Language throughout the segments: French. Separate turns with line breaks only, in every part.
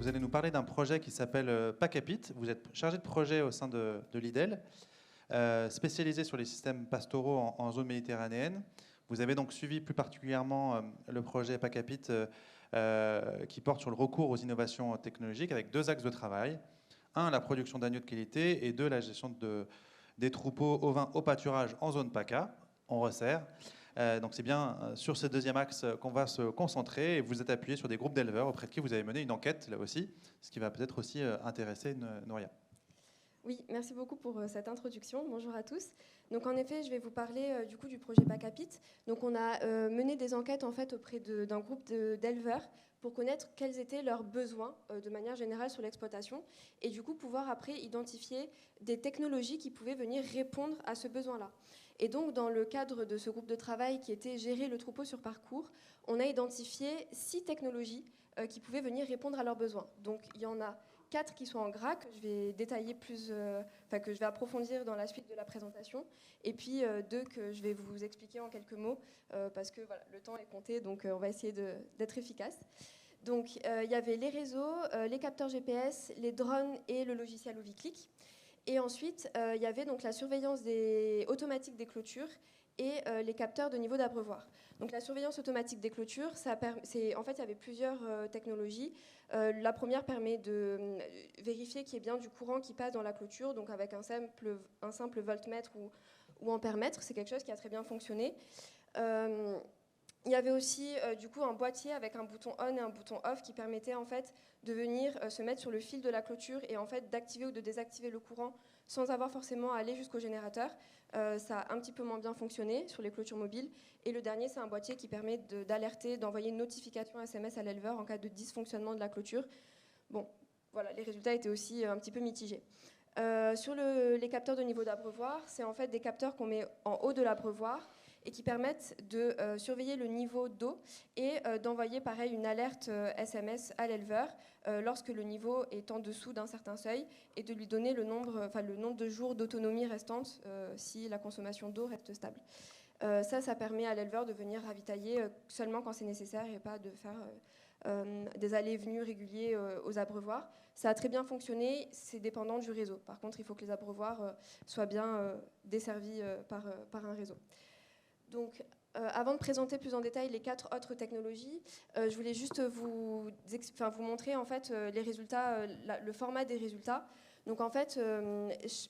vous allez nous parler d'un projet qui s'appelle Pacapit. Vous êtes chargé de projet au sein de l'IDEL, spécialisé sur les systèmes pastoraux en zone méditerranéenne. Vous avez donc suivi plus particulièrement le projet Pacapit qui porte sur le recours aux innovations technologiques avec deux axes de travail. Un, la production d'agneaux de qualité, et deux, la gestion des troupeaux ovins au pâturage en zone PACA, on resserre. Donc c'est bien sur ce deuxième axe qu'on va se concentrer, et vous êtes appuyé sur des groupes d'éleveurs auprès de qui vous avez mené une enquête, là aussi, ce qui va peut-être aussi intéresser Nouria.
Oui, merci beaucoup pour cette introduction. Bonjour à tous. Donc en effet, je vais vous parler du coup du projet Pacapit. Donc on a mené des enquêtes en fait auprès d'un groupe d'éleveurs pour connaître quels étaient leurs besoins de manière générale sur l'exploitation et du coup pouvoir après identifier des technologies qui pouvaient venir répondre à ce besoin-là. Et donc dans le cadre de ce groupe de travail qui était gérer le troupeau sur parcours, on a identifié 6 technologies qui pouvaient venir répondre à leurs besoins. Donc il y en a 4 qui sont en gras, que je vais détailler que je vais approfondir dans la suite de la présentation, et puis 2 que je vais vous expliquer en quelques mots, parce que voilà, le temps est compté, donc on va essayer d'être efficace. Donc il y avait les réseaux, les capteurs GPS, les drones et le logiciel Oviclick. Et ensuite, il y avait donc la surveillance automatique des clôtures et les capteurs de niveau d'abreuvoir. Donc la surveillance automatique des clôtures, en fait, il y avait plusieurs technologies. La première permet de vérifier qu'il y ait bien du courant qui passe dans la clôture, donc avec un simple voltmètre ou ampèremètre. C'est quelque chose qui a très bien fonctionné. Il y avait aussi du coup un boîtier avec un bouton on et un bouton off qui permettait en fait de venir se mettre sur le fil de la clôture et en fait d'activer ou de désactiver le courant sans avoir forcément à aller jusqu'au générateur. Ça a un petit peu moins bien fonctionné sur les clôtures mobiles. Et le dernier, c'est un boîtier qui permet d'alerter, d'envoyer une notification SMS à l'éleveur en cas de dysfonctionnement de la clôture. Bon, voilà, les résultats étaient aussi un petit peu mitigés. Sur les capteurs de niveau d'abreuvoir, c'est en fait des capteurs qu'on met en haut de l'abreuvoir et qui permettent de surveiller le niveau d'eau et d'envoyer pareil une alerte SMS à l'éleveur lorsque le niveau est en dessous d'un certain seuil et de lui donner le nombre de jours d'autonomie restante si la consommation d'eau reste stable. Ça permet à l'éleveur de venir ravitailler seulement quand c'est nécessaire et pas de faire des allées et venues réguliers aux abreuvoirs. Ça a très bien fonctionné, c'est dépendant du réseau. Par contre, il faut que les abreuvoirs soient bien desservis par un réseau. Donc, avant de présenter plus en détail les 4 autres technologies, je voulais juste vous montrer en fait les résultats, le format des résultats. Donc en fait,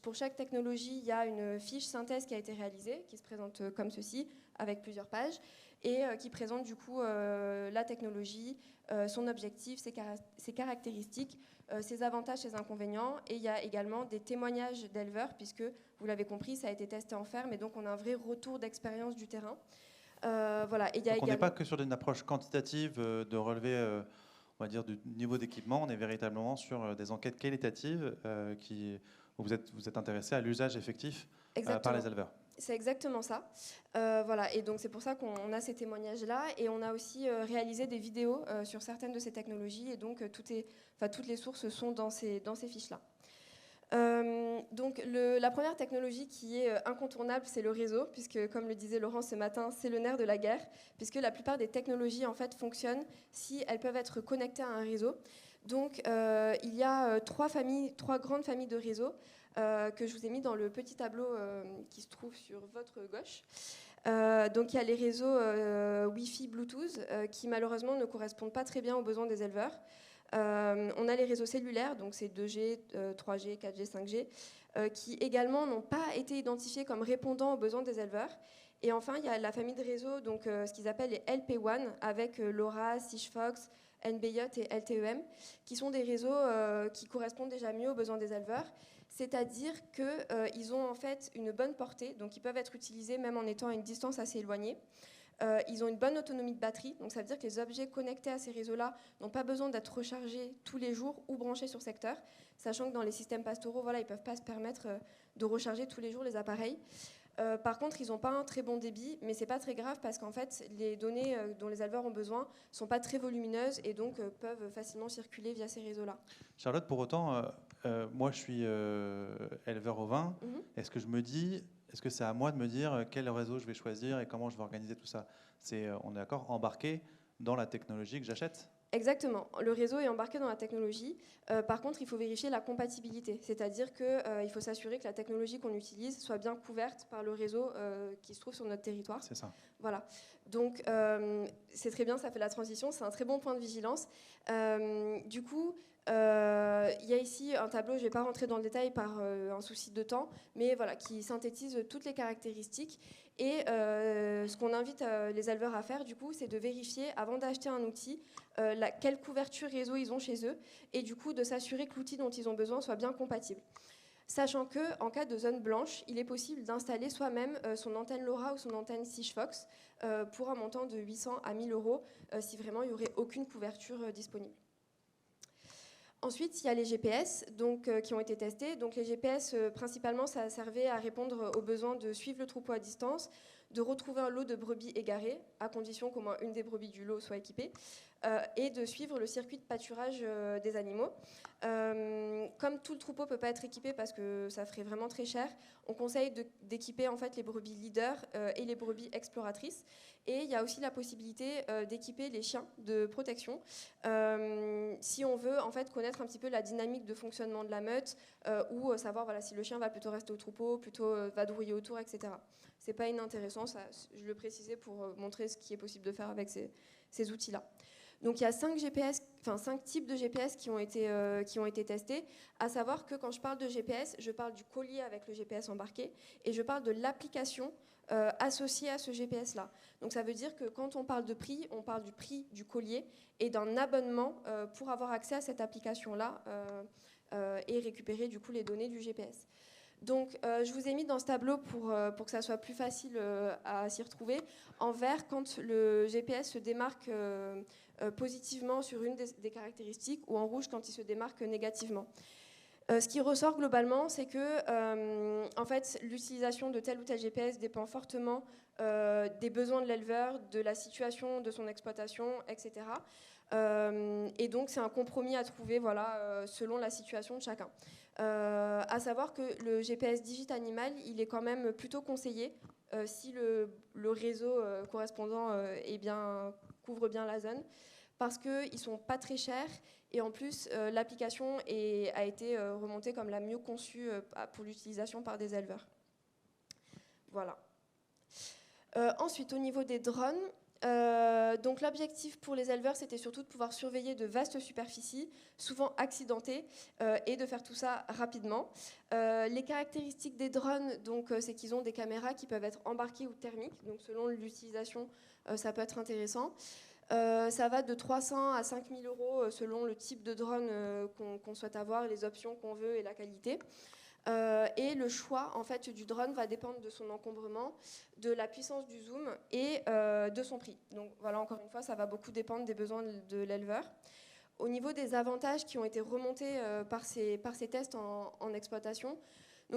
pour chaque technologie, il y a une fiche synthèse qui a été réalisée, qui se présente comme ceci, avec plusieurs pages, et qui présente du coup la technologie, son objectif, ses caractéristiques, ses avantages, ses inconvénients. Et il y a également des témoignages d'éleveurs, puisque, vous l'avez compris, ça a été testé en ferme, et donc on a un vrai retour d'expérience du terrain. Voilà. Et il y a
donc on n'est pas que sur une approche quantitative de relever on va dire, du niveau d'équipement, on est véritablement sur des enquêtes qualitatives où vous êtes intéressé à l'usage effectif par les éleveurs.
C'est exactement ça. Voilà. Et donc c'est pour ça qu'on a ces témoignages-là. Et on a aussi réalisé des vidéos sur certaines de ces technologies. Et donc toutes les sources sont dans ces fiches-là. Donc la première technologie qui est incontournable, c'est le réseau, puisque comme le disait Laurent ce matin, c'est le nerf de la guerre, puisque la plupart des technologies en fait fonctionnent si elles peuvent être connectées à un réseau. Donc il y a trois grandes familles de réseaux que je vous ai mis dans le petit tableau qui se trouve sur votre gauche. Donc il y a les réseaux Wi-Fi, Bluetooth, qui malheureusement ne correspondent pas très bien aux besoins des éleveurs. On a les réseaux cellulaires, donc c'est 2G, 3G, 4G, 5G, qui également n'ont pas été identifiés comme répondant aux besoins des éleveurs. Et enfin, il y a la famille de réseaux, donc ce qu'ils appellent les LP1, avec LoRa, Sigfox, NB-IoT et LTEM, qui sont des réseaux qui correspondent déjà mieux aux besoins des éleveurs. C'est-à-dire qu'ils ont en fait une bonne portée, donc ils peuvent être utilisés même en étant à une distance assez éloignée. Ils ont une bonne autonomie de batterie, donc ça veut dire que les objets connectés à ces réseaux-là n'ont pas besoin d'être rechargés tous les jours ou branchés sur secteur, sachant que dans les systèmes pastoraux, voilà, ils ne peuvent pas se permettre de recharger tous les jours les appareils. Par contre, ils n'ont pas un très bon débit, mais ce n'est pas très grave parce qu'en fait, les données dont les éleveurs ont besoin ne sont pas très volumineuses et donc peuvent facilement circuler via ces réseaux-là.
Charlotte, pour autant, moi je suis éleveur ovin. Est-ce que je me dis... Est-ce que c'est à moi de me dire quel réseau je vais choisir et comment je vais organiser tout ça ? On est d'accord, embarqué dans la technologie que j'achète ?
Exactement. Le réseau est embarqué dans la technologie. Par contre, il faut vérifier la compatibilité. C'est-à-dire qu'il faut s'assurer que la technologie qu'on utilise soit bien couverte par le réseau qui se trouve sur notre territoire.
C'est ça.
Voilà. Donc, c'est très bien, ça fait la transition. C'est un très bon point de vigilance. Du coup, il y a ici un tableau, je ne vais pas rentrer dans le détail par un souci de temps, mais voilà, qui synthétise toutes les caractéristiques. Et ce qu'on invite les éleveurs à faire, du coup, c'est de vérifier, avant d'acheter un outil, quelle couverture réseau ils ont chez eux, et du coup, de s'assurer que l'outil dont ils ont besoin soit bien compatible. Sachant qu'en cas de zone blanche, il est possible d'installer soi-même son antenne LoRa ou son antenne Sigfox pour un montant de 800 à 1000 euros si vraiment il n'y aurait aucune couverture disponible. Ensuite, il y a les GPS qui ont été testés. Donc, les GPS, principalement, ça servait à répondre aux besoins de suivre le troupeau à distance, de retrouver un lot de brebis égarées, à condition qu'au moins une des brebis du lot soit équipée, et de suivre le circuit de pâturage des animaux. Comme tout le troupeau ne peut pas être équipé parce que ça ferait vraiment très cher, on conseille d'équiper en fait les brebis leaders et les brebis exploratrices. Et il y a aussi la possibilité d'équiper les chiens de protection si on veut en fait connaître un petit peu la dynamique de fonctionnement de la meute ou savoir voilà, si le chien va plutôt rester au troupeau, plutôt vadrouiller autour, etc. C'est pas inintéressant, ça, je le précisais pour montrer ce qui est possible de faire avec ces outils-là. Donc il y a 5 types de GPS qui ont été testés, à savoir que quand je parle de GPS, je parle du collier avec le GPS embarqué et je parle de l'application associée à ce GPS-là. Donc ça veut dire que quand on parle de prix, on parle du prix du collier et d'un abonnement pour avoir accès à cette application-là et récupérer du coup les données du GPS. Donc, je vous ai mis dans ce tableau pour que ça soit plus facile à s'y retrouver. En vert, quand le GPS se démarque positivement sur une des caractéristiques, ou en rouge quand il se démarque négativement. Ce qui ressort globalement, c'est que en fait, l'utilisation de tel ou tel GPS dépend fortement des besoins de l'éleveur, de la situation de son exploitation, etc. Et donc, c'est un compromis à trouver voilà, selon la situation de chacun. À savoir que le GPS Digit Animal, il est quand même plutôt conseillé si le réseau correspondant couvre bien la zone, parce qu'ils ne sont pas très chers et en plus l'application a été remontée comme la mieux conçue pour l'utilisation par des éleveurs. Voilà. Ensuite, au niveau des drones, donc l'objectif pour les éleveurs, c'était surtout de pouvoir surveiller de vastes superficies, souvent accidentées, et de faire tout ça rapidement. Les caractéristiques des drones, c'est qu'ils ont des caméras qui peuvent être embarquées ou thermiques, donc selon l'utilisation, ça peut être intéressant. Ça va de 300 à 5 000 euros selon le type de drone qu'on souhaite avoir, les options qu'on veut et la qualité. Et le choix en fait, du drone va dépendre de son encombrement, de la puissance du zoom et de son prix. Donc voilà, encore une fois, ça va beaucoup dépendre des besoins de l'éleveur. Au niveau des avantages qui ont été remontés par ces tests en exploitation,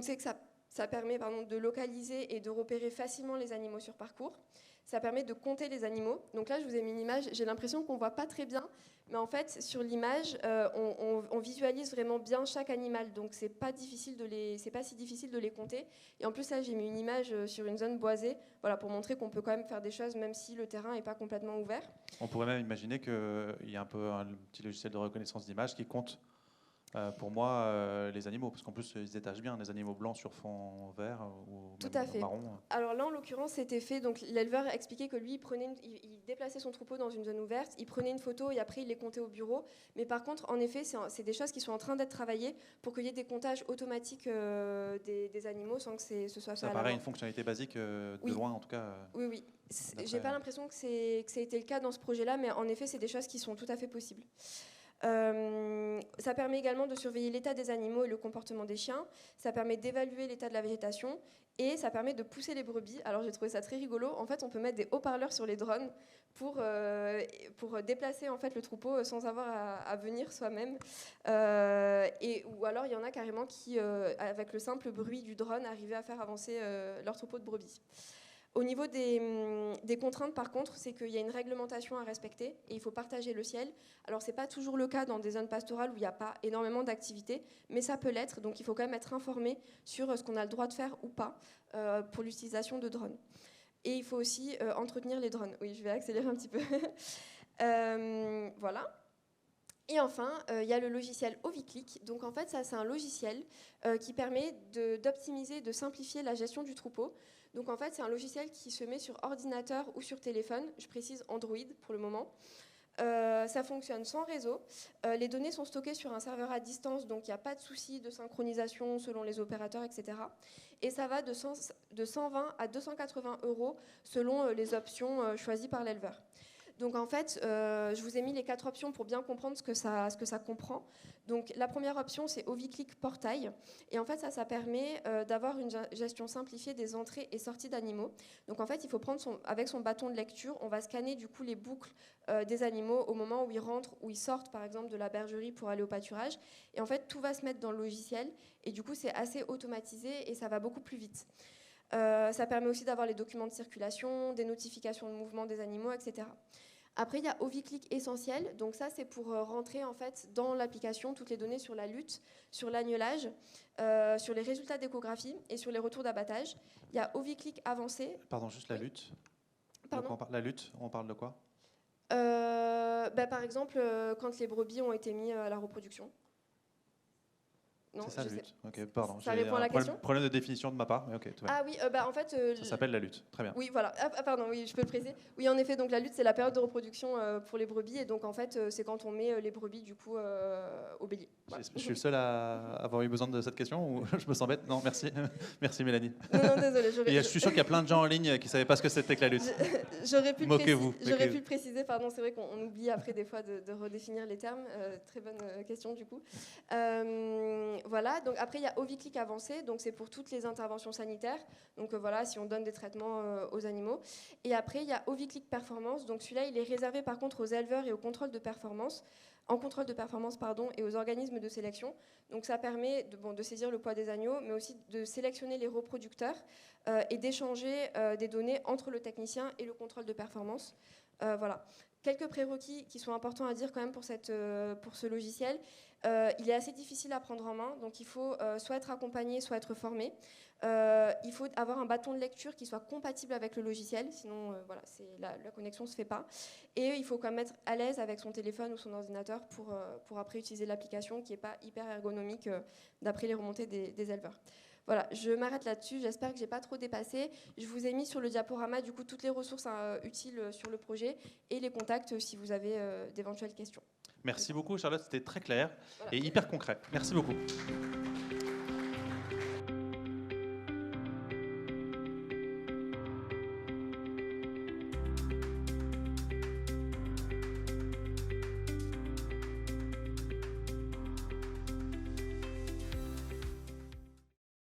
c'est que ça permet de localiser et de repérer facilement les animaux sur parcours. Ça permet de compter les animaux. Donc là, je vous ai mis une image. J'ai l'impression qu'on ne voit pas très bien. Mais en fait, sur l'image, on visualise vraiment bien chaque animal. Donc, c'est pas si difficile de les compter. Et en plus, là, j'ai mis une image sur une zone boisée voilà, pour montrer qu'on peut quand même faire des choses, même si le terrain n'est pas complètement ouvert.
On pourrait même imaginer qu'il y a un petit logiciel de reconnaissance d'image qui compte pour moi les animaux, parce qu'en plus ils se détachent bien, les animaux blancs sur fond vert ou
tout à fait.
marron.
Alors là en l'occurrence c'était fait, donc l'éleveur a expliqué que lui il déplaçait son troupeau dans une zone ouverte, il prenait une photo et après il les comptait au bureau, mais par contre en effet c'est des choses qui sont en train d'être travaillées pour qu'il y ait des comptages automatiques des animaux sans que ce soit fait à la main.
Ça paraît une fonctionnalité basique
oui.
De loin en tout cas.
Oui. J'ai pas l'impression que ça a été le cas dans ce projet-là, mais en effet c'est des choses qui sont tout à fait possibles. Ça permet également de surveiller l'état des animaux et le comportement des chiens. Ça permet d'évaluer l'état de la végétation et ça permet de pousser les brebis. Alors j'ai trouvé ça très rigolo. En fait, on peut mettre des haut-parleurs sur les drones pour déplacer en fait le troupeau sans avoir à venir soi-même. Ou alors il y en a carrément qui, avec le simple bruit du drone, arrivaient à faire avancer leur troupeau de brebis. Au niveau des contraintes, par contre, c'est qu'il y a une réglementation à respecter et il faut partager le ciel. Alors, ce n'est pas toujours le cas dans des zones pastorales où il n'y a pas énormément d'activités, mais ça peut l'être. Donc, il faut quand même être informé sur ce qu'on a le droit de faire ou pas pour l'utilisation de drones. Et il faut aussi entretenir les drones. Oui, je vais accélérer un petit peu. Voilà. Et enfin, il y a le logiciel Oviclick. Donc en fait, ça c'est un logiciel qui permet d'optimiser, de simplifier la gestion du troupeau. Donc en fait, c'est un logiciel qui se met sur ordinateur ou sur téléphone. Je précise Android pour le moment. Ça fonctionne sans réseau. Les données sont stockées sur un serveur à distance, donc il n'y a pas de souci de synchronisation selon les opérateurs, etc. Et ça va de 120 à 280 € selon les options choisies par l'éleveur. Donc en fait, je vous ai mis les 4 options pour bien comprendre ce que ça comprend. Donc la première option, c'est Oviclick Portail. Et en fait, ça permet d'avoir une gestion simplifiée des entrées et sorties d'animaux. Donc en fait, il faut prendre avec son bâton de lecture, on va scanner du coup les boucles des animaux au moment où ils rentrent, où ils sortent par exemple de la bergerie pour aller au pâturage. Et en fait, tout va se mettre dans le logiciel. Et du coup, c'est assez automatisé et ça va beaucoup plus vite. Ça permet aussi d'avoir les documents de circulation, des notifications de mouvement des animaux, etc. Après, il y a Oviclick Essentiel. Donc ça, c'est pour rentrer en fait dans l'application toutes les données sur la lutte, sur l'agnelage, sur les résultats d'échographie et sur les retours d'abattage. Il y a Oviclick Avancé.
Pardon, juste la lutte.
Pardon.
La lutte, on parle de quoi?
Par exemple, quand les brebis ont été mis à la reproduction.
C'est ça, la lutte. Ok, pardon.
Ça répond à la question.
Problème de définition de ma part, mais ok.
Ah oui, en fait...
ça s'appelle la lutte, très bien.
Oui, voilà. Ah, pardon, oui, je peux le préciser. Oui, en effet, donc la lutte, c'est la période de reproduction pour les brebis, et donc en fait, c'est quand on met les brebis, du coup, au bélier. Voilà.
Je suis le seul à avoir eu besoin de cette question, ou je me sens bête? Non, merci. Merci, Mélanie.
Non, désolé.
Je suis sûr qu'il y a plein de gens en ligne qui ne savaient pas ce que c'était que la lutte.
Moquez-vous. J'aurais pu le préciser, pardon, c'est vrai qu'on oublie après des fois de redéfinir les termes. Très bonne question, du coup. Voilà, donc après, il y a Oviclick Avancé, donc c'est pour toutes les interventions sanitaires. Donc voilà, si on donne des traitements aux animaux. Et après, il y a Oviclick Performance. Donc celui-là, il est réservé par contre aux éleveurs et au contrôle de performance. En contrôle de performance, et aux organismes de sélection. Donc ça permet de saisir le poids des agneaux, mais aussi de sélectionner les reproducteurs et d'échanger des données entre le technicien et le contrôle de performance. Voilà. Quelques prérequis qui sont importants à dire quand même pour ce logiciel. Il est assez difficile à prendre en main, donc il faut soit être accompagné, soit être formé. Il faut avoir un bâton de lecture qui soit compatible avec le logiciel, sinon voilà, la connexion ne se fait pas. Et il faut quand même être à l'aise avec son téléphone ou son ordinateur pour après utiliser l'application qui n'est pas hyper ergonomique d'après les remontées des éleveurs. Voilà, je m'arrête là-dessus, j'espère que je n'ai pas trop dépassé. Je vous ai mis sur le diaporama du coup toutes les ressources utiles sur le projet et les contacts si vous avez d'éventuelles questions.
Merci beaucoup Charlotte, c'était très clair et hyper concret. Merci beaucoup.